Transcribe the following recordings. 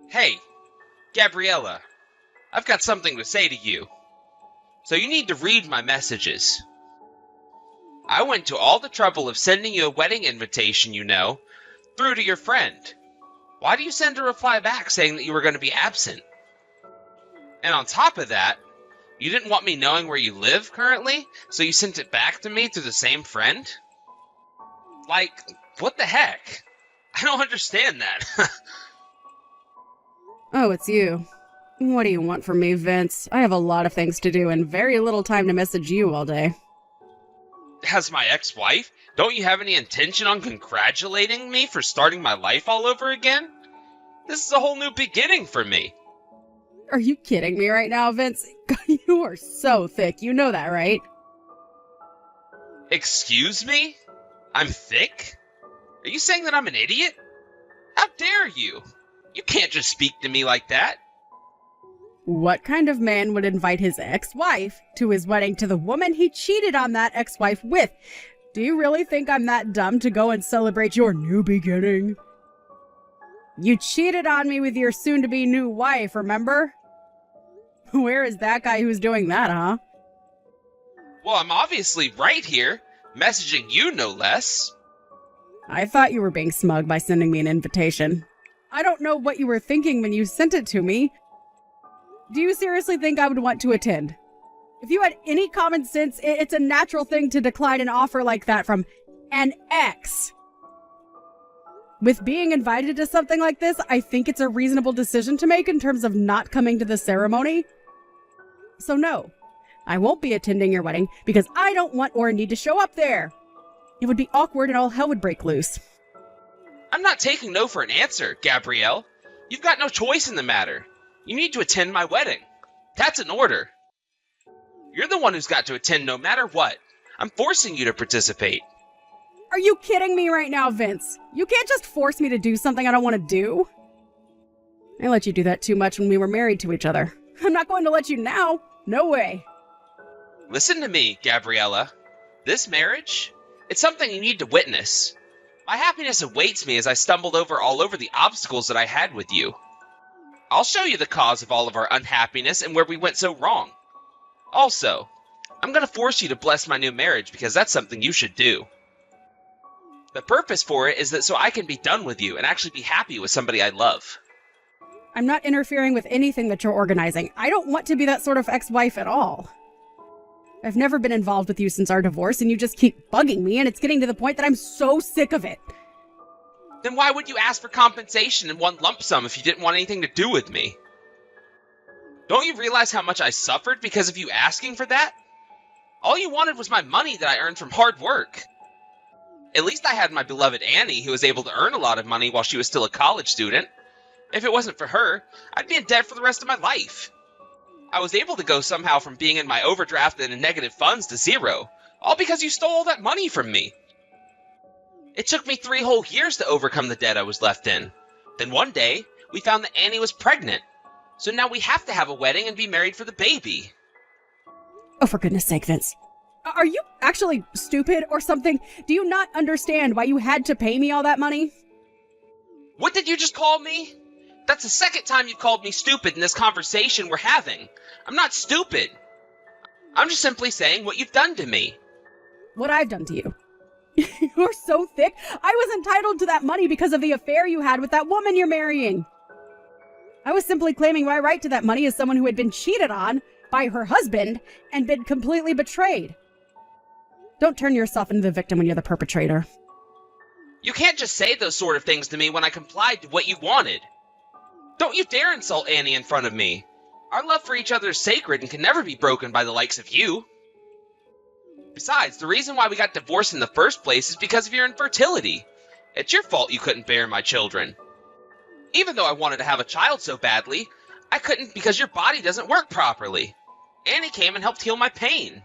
Hey, Gabriella, I've got something to say to you. So you need to read my messages. I went to all the trouble of sending you a wedding invitation, through to your friend. Why do you send a reply back saying that you were going to be absent? And on top of that, you didn't want me knowing where you live currently, so you sent it back to me through the same friend? Like, what the heck? I don't understand that. Oh, it's you. What do you want from me, Vince? I have a lot of things to do and very little time to message you all day. As my ex-wife, don't you have any intention on congratulating me for starting my life all over again? This is a whole new beginning for me. Are you kidding me right now, Vince? You are so thick, you know that, right? Excuse me? I'm thick? Are you saying that I'm an idiot? How dare you? You can't just speak to me like that. What kind of man would invite his ex-wife to his wedding to the woman he cheated on that ex-wife with? Do you really think I'm that dumb to go and celebrate your new beginning? You cheated on me with your soon-to-be new wife, remember? Where is that guy who's doing that, huh? Well, I'm obviously right here, messaging you no less. I thought you were being smug by sending me an invitation. I don't know what you were thinking when you sent it to me. Do you seriously think I would want to attend? If you had any common sense, it's a natural thing to decline an offer like that from an ex. With being invited to something like this, I think it's a reasonable decision to make in terms of not coming to the ceremony. So no, I won't be attending your wedding because I don't want or need to show up there. It would be awkward and all hell would break loose. I'm not taking no for an answer, Gabrielle. You've got no choice in the matter. You need to attend my wedding. That's an order. You're the one who's got to attend no matter what. I'm forcing you to participate. Are you kidding me right now, Vince? You can't just force me to do something I don't want to do. I let you do that too much when we were married to each other. I'm not going to let you now. No way. Listen to me, Gabriella. This marriage, it's something you need to witness. My happiness awaits me as I stumbled all over the obstacles that I had with you. I'll show you the cause of all of our unhappiness and where we went so wrong. Also, I'm going to force you to bless my new marriage because that's something you should do. The purpose for it is that so I can be done with you and actually be happy with somebody I love. I'm not interfering with anything that you're organizing. I don't want to be that sort of ex-wife at all. I've never been involved with you since our divorce, and you just keep bugging me, and it's getting to the point that I'm so sick of it. Then why would you ask for compensation in one lump sum if you didn't want anything to do with me? Don't you realize how much I suffered because of you asking for that? All you wanted was my money that I earned from hard work. At least I had my beloved Annie, who was able to earn a lot of money while she was still a college student. If it wasn't for her, I'd be in debt for the rest of my life. I was able to go somehow from being in my overdrafted and negative funds to zero, all because you stole all that money from me. It took me 3 whole years to overcome the debt I was left in. Then one day, we found that Annie was pregnant. So now we have to have a wedding and be married for the baby. Oh, for goodness sake, Vince. Are you actually stupid or something? Do you not understand why you had to pay me all that money? What did you just call me? That's the second time you've called me stupid in this conversation we're having. I'm not stupid. I'm just simply saying what you've done to me. What I've done to you. You're so thick. I was entitled to that money because of the affair you had with that woman you're marrying. I was simply claiming my right to that money as someone who had been cheated on by her husband and been completely betrayed. Don't turn yourself into the victim when you're the perpetrator. You can't just say those sort of things to me when I complied to what you wanted. Don't you dare insult Annie in front of me. Our love for each other is sacred and can never be broken by the likes of you. Besides, the reason why we got divorced in the first place is because of your infertility. It's your fault you couldn't bear my children. Even though I wanted to have a child so badly, I couldn't because your body doesn't work properly. Annie came and helped heal my pain.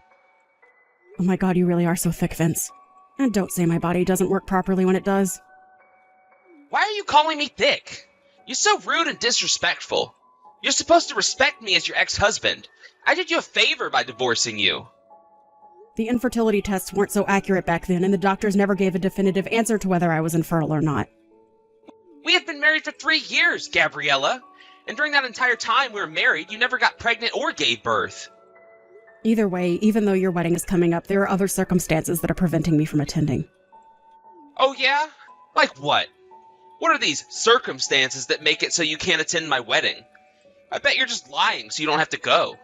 Oh my God, you really are so thick, Vince. And don't say my body doesn't work properly when it does. Why are you calling me thick? You're so rude and disrespectful. You're supposed to respect me as your ex-husband. I did you a favor by divorcing you. The infertility tests weren't so accurate back then, and the doctors never gave a definitive answer to whether I was infertile or not. We have been married for 3 years, Gabriella. And during that entire time we were married, you never got pregnant or gave birth. Either way, even though your wedding is coming up, there are other circumstances that are preventing me from attending. Oh yeah? Like what? What are these circumstances that make it so you can't attend my wedding? I bet you're just lying so you don't have to go.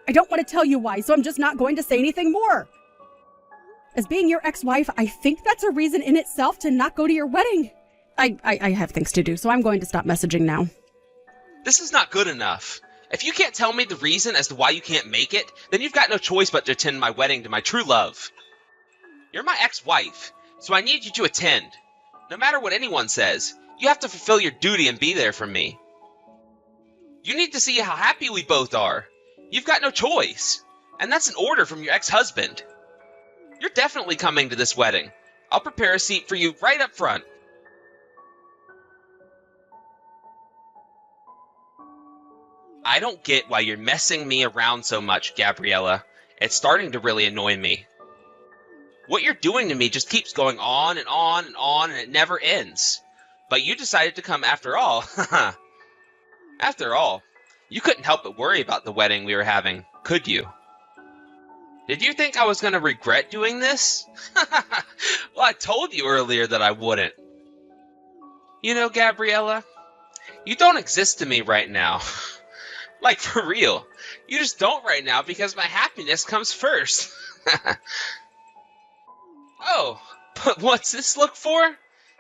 I don't want to tell you why, so I'm just not going to say anything more. As being your ex-wife, I think that's a reason in itself to not go to your wedding. I have things to do, so I'm going to stop messaging now. This is not good enough. If you can't tell me the reason as to why you can't make it, then you've got no choice but to attend my wedding to my true love. You're my ex-wife, so I need you to attend. No matter what anyone says, you have to fulfill your duty and be there for me. You need to see how happy we both are. You've got no choice. And that's an order from your ex-husband. You're definitely coming to this wedding. I'll prepare a seat for you right up front. I don't get why you're messing me around so much, Gabriella. It's starting to really annoy me. What you're doing to me just keeps going on and on and on, and it never ends. But you decided to come after all. After all, you couldn't help but worry about the wedding we were having, could you? Did you think I was going to regret doing this? Well, I told you earlier that I wouldn't. You know, Gabriella, you don't exist to me right now. Like, for real. You just don't right now because my happiness comes first. Oh, but what's this look for?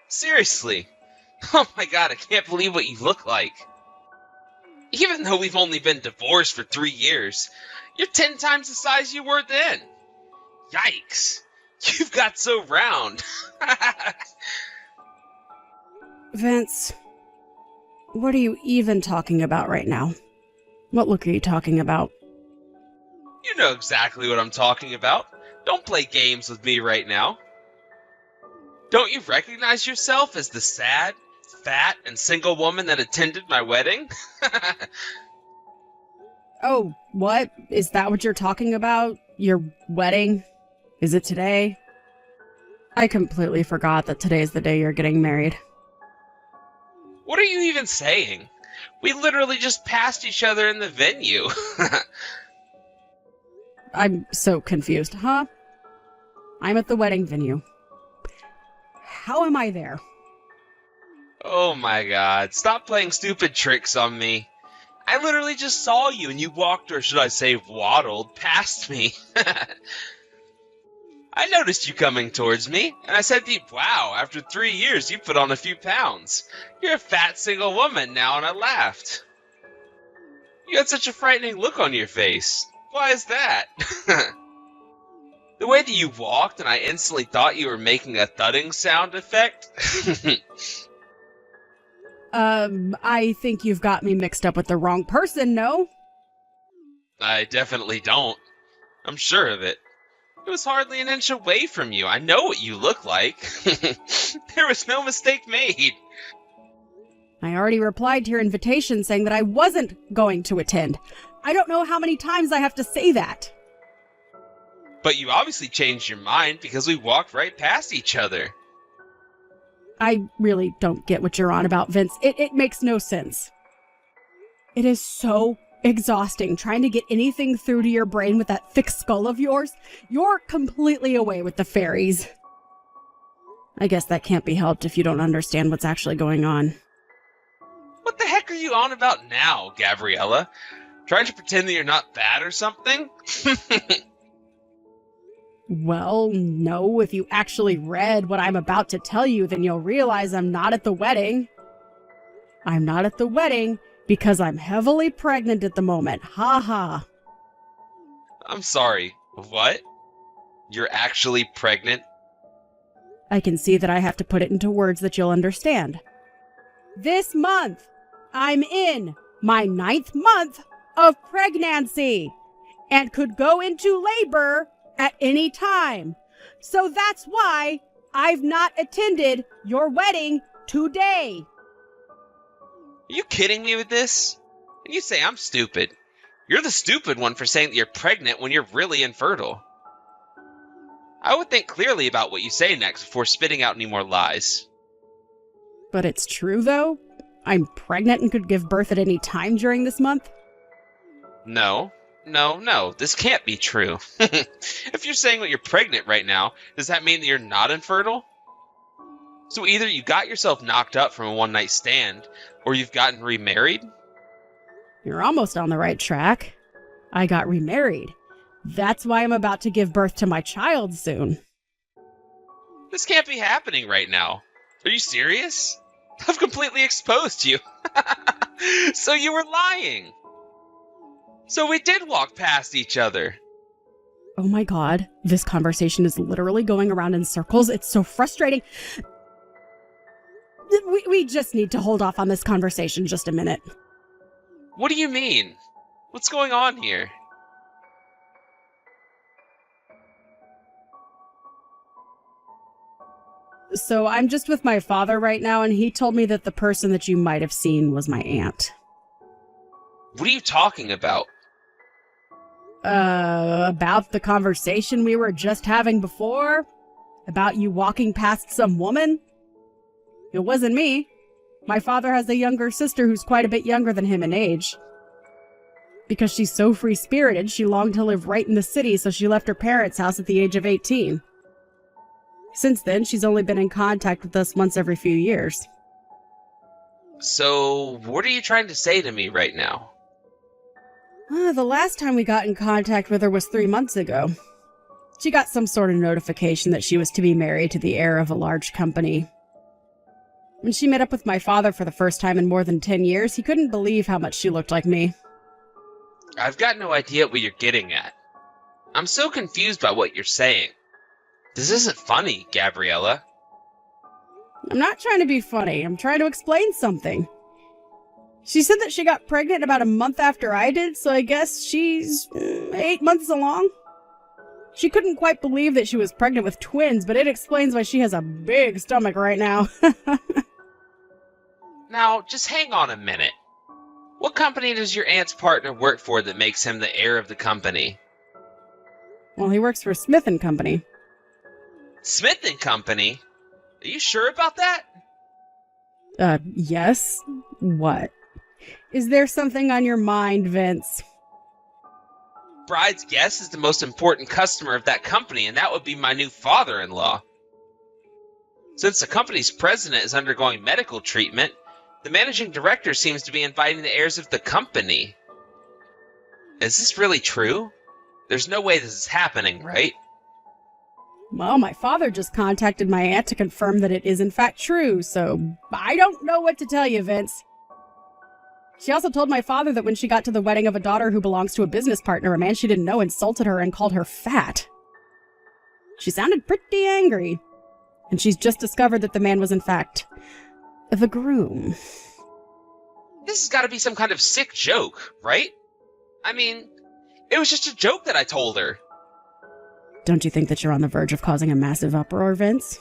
Seriously. Oh my god, I can't believe what you look like. Even though we've only been divorced for 3 years, you're 10 times the size you were then. Yikes. You've got so round. Vince, what are you even talking about right now? What look are you talking about? You know exactly what I'm talking about. Don't play games with me right now. Don't you recognize yourself as the sad, fat, and single woman that attended my wedding? Oh, what? Is that what you're talking about? Your wedding? Is it today? I completely forgot that today's the day you're getting married. What are you even saying? We literally just passed each other in the venue. I'm so confused, huh? I'm at the wedding venue. How am I there? Oh my god, stop playing stupid tricks on me. I literally just saw you and you walked, or should I say waddled, past me. I noticed you coming towards me, and I said to you, wow, after 3 years you put on a few pounds. You're a fat single woman now, and I laughed. You had such a frightening look on your face. Why is that? The way that you walked, and I instantly thought you were making a thudding sound effect. I think you've got me mixed up with the wrong person, no? I definitely don't. I'm sure of it. It was hardly an inch away from you. I know what you look like. There was no mistake made. I already replied to your invitation saying that I wasn't going to attend. I don't know how many times I have to say that. But you obviously changed your mind because we walked right past each other. I really don't get what you're on about, Vince. It makes no sense. It is so exhausting trying to get anything through to your brain with that thick skull of yours. You're completely away with the fairies. I guess that can't be helped if you don't understand what's actually going on. What the heck are you on about now, Gabriella? Trying to pretend that you're not bad or something? Well, no, if you actually read what I'm about to tell you, then you'll realize I'm not at the wedding. I'm not at the wedding because I'm heavily pregnant at the moment. Ha ha. I'm sorry. What? You're actually pregnant? I can see that I have to put it into words that you'll understand. This month, I'm in my 9th month of pregnancy and could go into labor at any time. So that's why I've not attended your wedding today. Are you kidding me with this? And you say I'm stupid. You're the stupid one for saying that you're pregnant when you're really infertile. I would think clearly about what you say next before spitting out any more lies. But it's true, though. I'm pregnant and could give birth at any time during this month? No. This can't be true. If you're saying that you're pregnant right now, does that mean that you're not infertile? So either you got yourself knocked up from a one-night stand, or you've gotten remarried? You're almost on the right track. I got remarried. That's why I'm about to give birth to my child soon. This can't be happening right now. Are you serious? I've completely exposed you. So you were lying. So we did walk past each other. Oh my god, this conversation is literally going around in circles. It's so frustrating. We just need to hold off on this conversation just a minute. What do you mean? What's going on here? So I'm just with my father right now, and he told me that the person that you might have seen was my aunt. What are you talking about? About the conversation we were just having before? About you walking past some woman? It wasn't me. My father has a younger sister who's quite a bit younger than him in age. Because she's so free-spirited, she longed to live right in the city, so she left her parents' house at the age of 18. Since then, she's only been in contact with us once every few years. So, what are you trying to say to me right now? The last time we got in contact with her was 3 months ago. She got some sort of notification that she was to be married to the heir of a large company. When she met up with my father for the first time in more than 10 years, he couldn't believe how much she looked like me. I've got no idea what you're getting at. I'm so confused by what you're saying. This isn't funny, Gabriella. I'm not trying to be funny. I'm trying to explain something. She said that she got pregnant about a month after I did, so I guess she's 8 months along. She couldn't quite believe that she was pregnant with twins, but it explains why she has a big stomach right now. Now, just hang on a minute. What company does your aunt's partner work for that makes him the heir of the company? Well, he works for Smith & Company. Smith & Company? Are you sure about that? Yes. What? Is there something on your mind, Vince? Bride's guest is the most important customer of that company, and that would be my new father-in-law. Since the company's president is undergoing medical treatment, the managing director seems to be inviting the heirs of the company. Is this really true? There's no way this is happening, right? Well, my father just contacted my aunt to confirm that it is in fact true, so I don't know what to tell you, Vince. She also told my father that when she got to the wedding of a daughter who belongs to a business partner, a man she didn't know insulted her and called her fat. She sounded pretty angry, and she's just discovered that the man was in fact the groom. This has got to be some kind of sick joke, right? I mean, it was just a joke that I told her. Don't you think that you're on the verge of causing a massive uproar, Vince?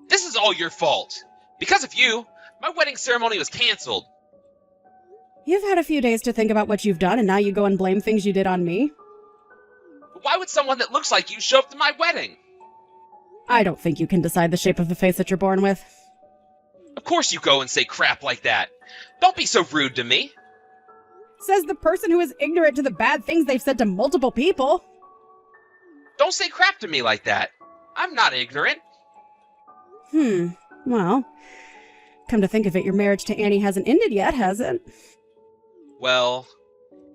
This is all your fault. Because of you, my wedding ceremony was canceled. You've had a few days to think about what you've done, and now you go and blame things you did on me? Why would someone that looks like you show up to my wedding? I don't think you can decide the shape of the face that you're born with. Of course you go and say crap like that. Don't be so rude to me. Says the person who is ignorant to the bad things they've said to multiple people. Don't say crap to me like that. I'm not ignorant. Well, come to think of it, your marriage to Annie hasn't ended yet, has it? Well,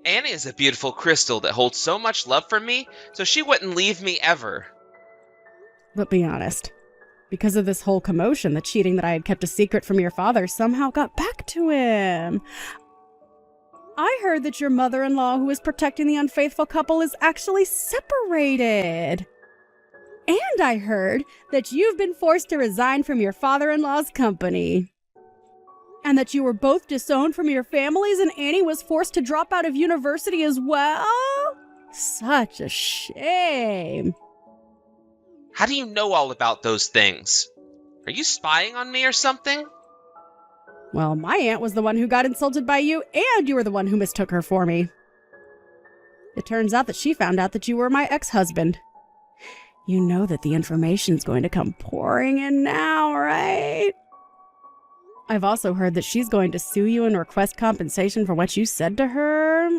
Annie is a beautiful crystal that holds so much love for me, so she wouldn't leave me ever. But be honest. Because of this whole commotion, the cheating that I had kept a secret from your father somehow got back to him. I heard that your mother-in-law, who is protecting the unfaithful couple, is actually separated. And I heard that you've been forced to resign from your father-in-law's company. And that you were both disowned from your families and Annie was forced to drop out of university as well? Such a shame. How do you know all about those things? Are you spying on me or something? Well, my aunt was the one who got insulted by you, and you were the one who mistook her for me. It turns out that she found out that you were my ex-husband. You know that the information's going to come pouring in now, right? I've also heard that she's going to sue you and request compensation for what you said to her.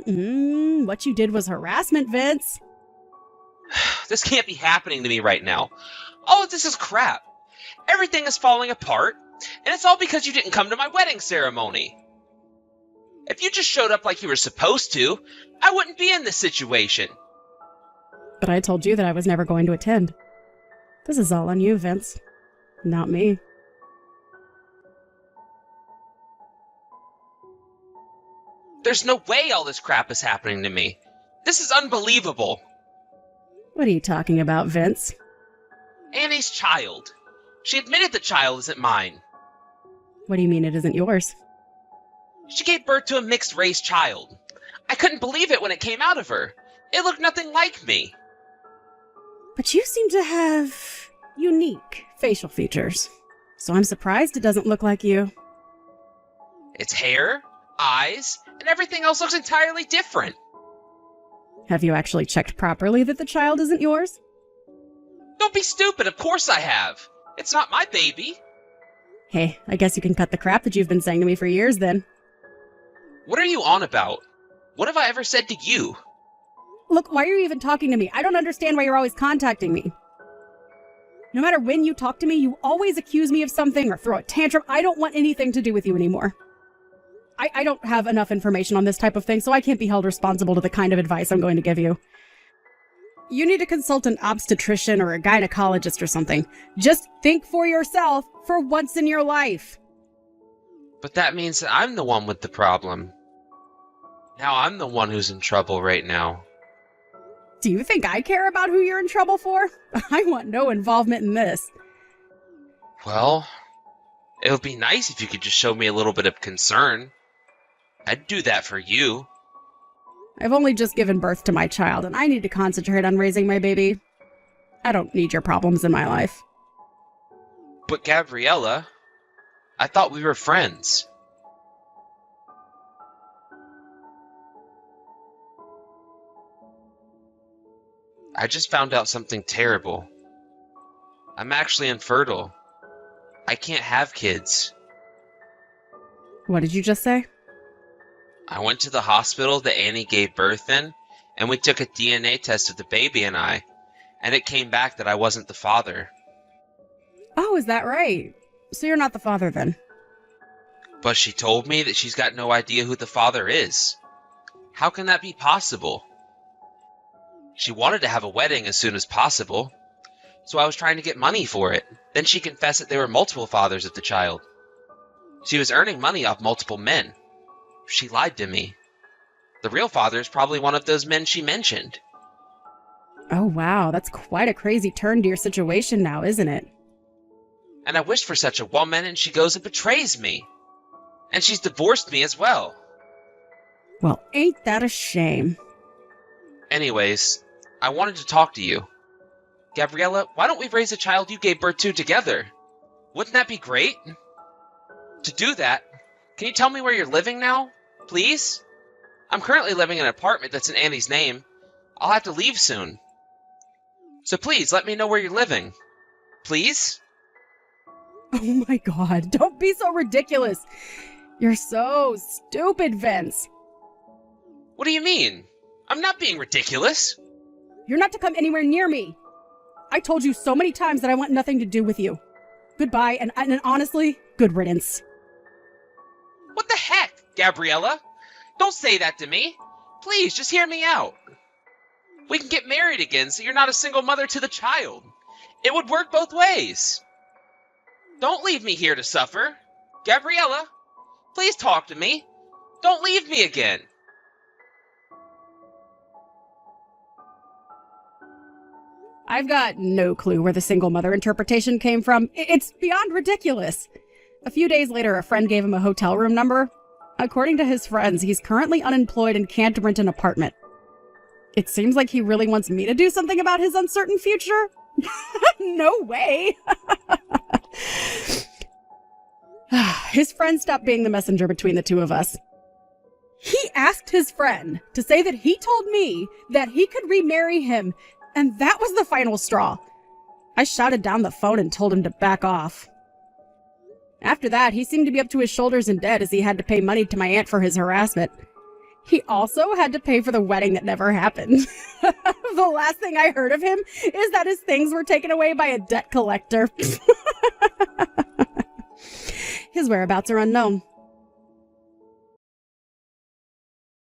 What you did was harassment, Vince. This can't be happening to me right now. All of this is crap. Everything is falling apart, and it's all because you didn't come to my wedding ceremony. If you just showed up like you were supposed to, I wouldn't be in this situation. But I told you that I was never going to attend. This is all on you, Vince. Not me. There's no way all this crap is happening to me. This is unbelievable. What are you talking about, Vince? Annie's child. She admitted the child isn't mine. What do you mean it isn't yours? She gave birth to a mixed-race child. I couldn't believe it when it came out of her. It looked nothing like me. But you seem to have unique facial features. So I'm surprised it doesn't look like you. Its hair, eyes, and everything else looks entirely different. Have you actually checked properly that the child isn't yours? Don't be stupid, of course I have. It's not my baby. Hey, I guess you can cut the crap that you've been saying to me for years then. What are you on about? What have I ever said to you? Look, why are you even talking to me? I don't understand why you're always contacting me. No matter when you talk to me, you always accuse me of something or throw a tantrum. I don't want anything to do with you anymore. I don't have enough information on this type of thing, so I can't be held responsible to the kind of advice I'm going to give you. You need to consult an obstetrician or a gynecologist or something. Just think for yourself for once in your life. But that means that I'm the one with the problem. Now I'm the one who's in trouble right now. Do you think I care about who you're in trouble for? I want no involvement in this. Well, it would be nice if you could just show me a little bit of concern. I'd do that for you. I've only just given birth to my child, and I need to concentrate on raising my baby. I don't need your problems in my life. But Gabriella, I thought we were friends. I just found out something terrible. I'm actually infertile. I can't have kids. What did you just say? I went to the hospital that Annie gave birth in, and we took a DNA test of the baby and I, and it came back that I wasn't the father. Oh, is that right? So you're not the father then? But she told me that she's got no idea who the father is. How can that be possible? She wanted to have a wedding as soon as possible, so I was trying to get money for it. Then she confessed that there were multiple fathers of the child. She was earning money off multiple men. She lied to me. The real father is probably one of those men she mentioned. Oh wow, that's quite a crazy turn to your situation now, isn't it? And I wished for such a woman, and she goes and betrays me. And she's divorced me as well. Well, ain't that a shame? Anyways, I wanted to talk to you. Gabriella, why don't we raise a child you gave birth to together? Wouldn't that be great? To do that, can you tell me where you're living now, please? I'm currently living in an apartment that's in Annie's name. I'll have to leave soon. So please, let me know where you're living. Please? Oh my god, don't be so ridiculous. You're so stupid, Vince. What do you mean? I'm not being ridiculous. You're not to come anywhere near me. I told you so many times that I want nothing to do with you. Goodbye, and honestly, good riddance. What the heck, Gabriella? Don't say that to me. Please, just hear me out. We can get married again so you're not a single mother to the child. It would work both ways. Don't leave me here to suffer. Gabriella, please talk to me. Don't leave me again. I've got no clue where the single mother interpretation came from. It's beyond ridiculous. A few days later, a friend gave him a hotel room number. According to his friends, he's currently unemployed and can't rent an apartment. It seems like he really wants me to do something about his uncertain future. No way. His friend stopped being the messenger between the two of us. He asked his friend to say that he told me that he could remarry him, and that was the final straw. I shouted down the phone and told him to back off. After that, he seemed to be up to his shoulders in debt as he had to pay money to my aunt for his harassment. He also had to pay for the wedding that never happened. The last thing I heard of him is that his things were taken away by a debt collector. His whereabouts are unknown.